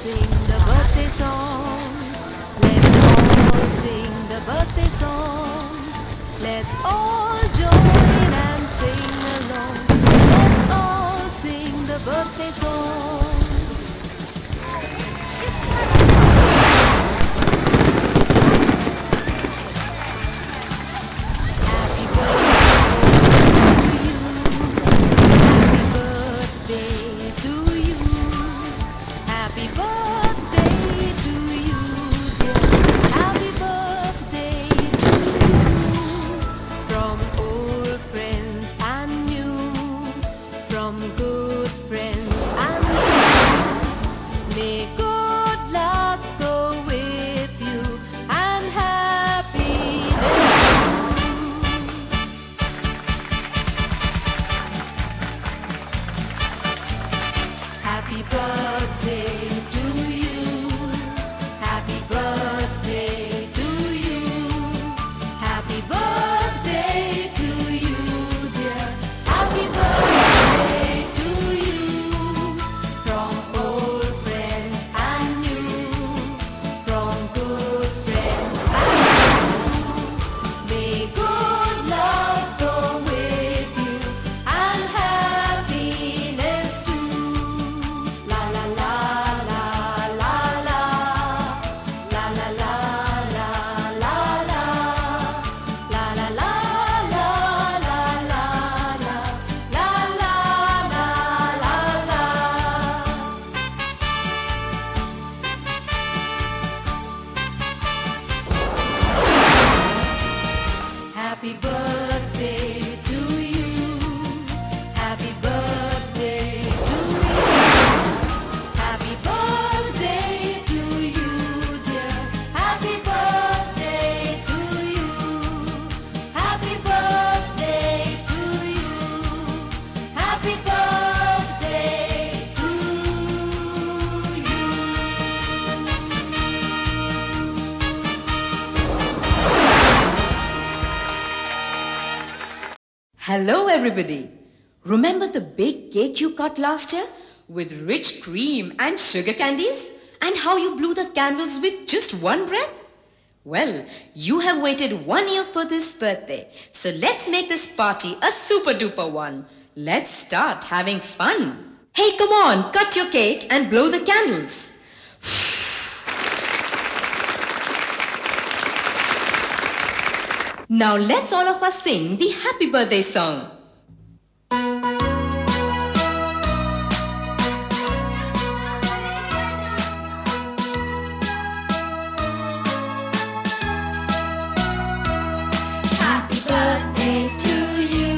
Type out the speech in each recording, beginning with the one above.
sing the birthday song. Let's all sing the birthday song. Let's all join and sing along. Let's all sing the birthday song. Hello everybody! Remember the big cake you cut last year with rich cream and sugar candies? And how you blew the candles with just one breath? Well, you have waited 1 year for this birthday. So let's make this party a super duper one. Let's start having fun. Hey, come on, cut your cake and blow the candles. Now let's all of us sing the happy birthday song. Happy birthday to you.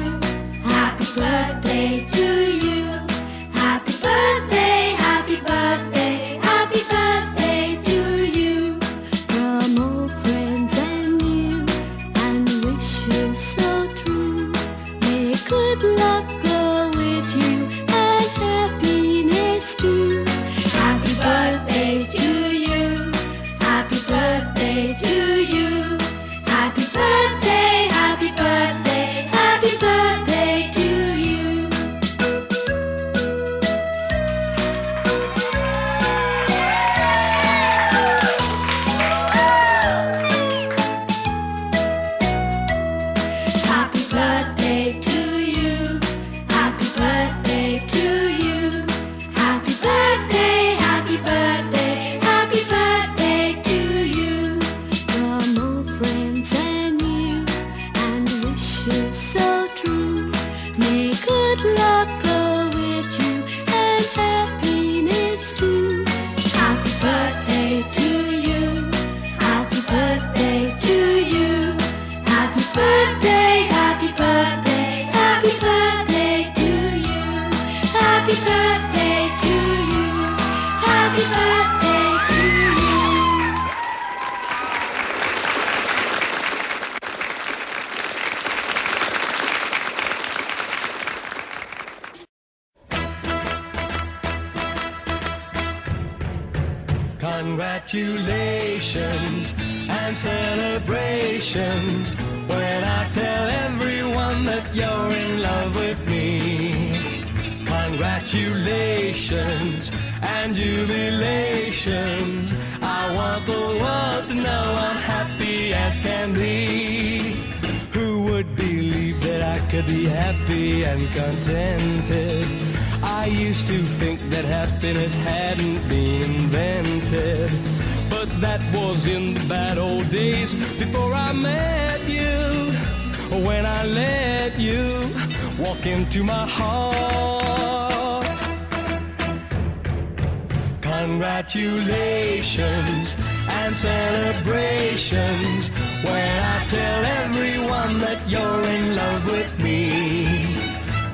Happy birthday to you. Happy birthday, happy birthday, happy birthday to you. From old friends and new, and wishes so true. May good luck go with you and happiness too. Happy birthday to you. Happy birthday to you. Happy birthday, happy birthday, happy birthday to you. Happy birthday to you. Happy birthday to you. Happy birthday, happy birthday, happy birthday to you. From old friends and new, and wishes so true. May good luck go with you and happiness too. Happy birthday to you. Happy birthday to you. Happy birthday, happy birthday, happy birthday to you. Happy birthday to you. Happy birthday to you. Congratulations and celebrations when I tell everyone that you're in love with me. Congratulations. congratulations and jubilations. I want the world to know I'm happy as can be. Who would believe that I could be happy and contented? I used to think that happiness hadn't been invented, but that was in the bad old days before I met you. When I let you walk into my heart. Congratulations and celebrations when I tell everyone that you're in love with me.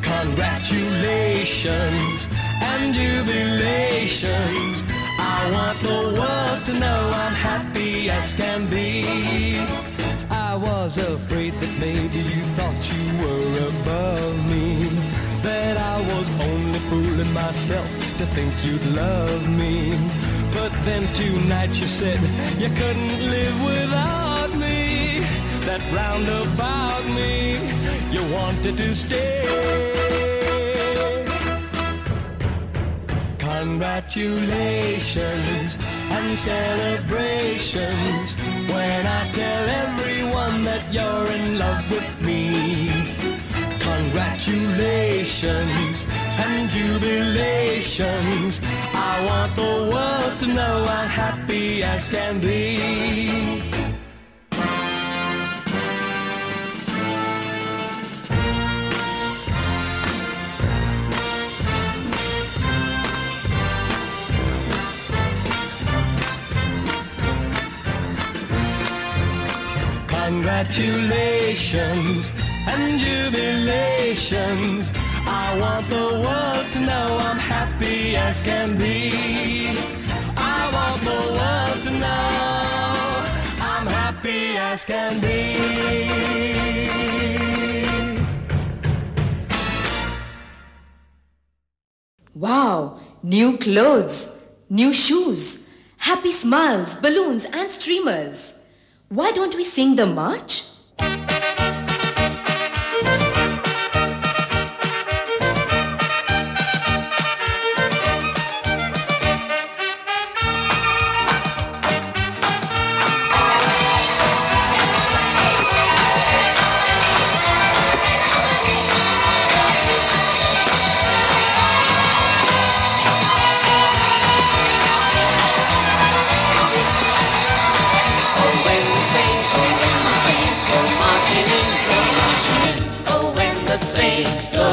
Congratulations and jubilations. I want the world to know I'm happy as can be. I was afraid that maybe you thought you were above me, that I was only fooling myself to think you'd love me. But then tonight you said you couldn't live without me, that round about me you wanted to stay. Congratulations and celebrations when I tell everyone that you're in love with me. Congratulations and jubilations. I want the world to know I'm happy as can be. Congratulations and jubilations. I want the world to know I'm happy as can be. I want the world to know I'm happy as can be. Wow, new clothes, new shoes, happy smiles, balloons and streamers. Why don't we sing the march? Go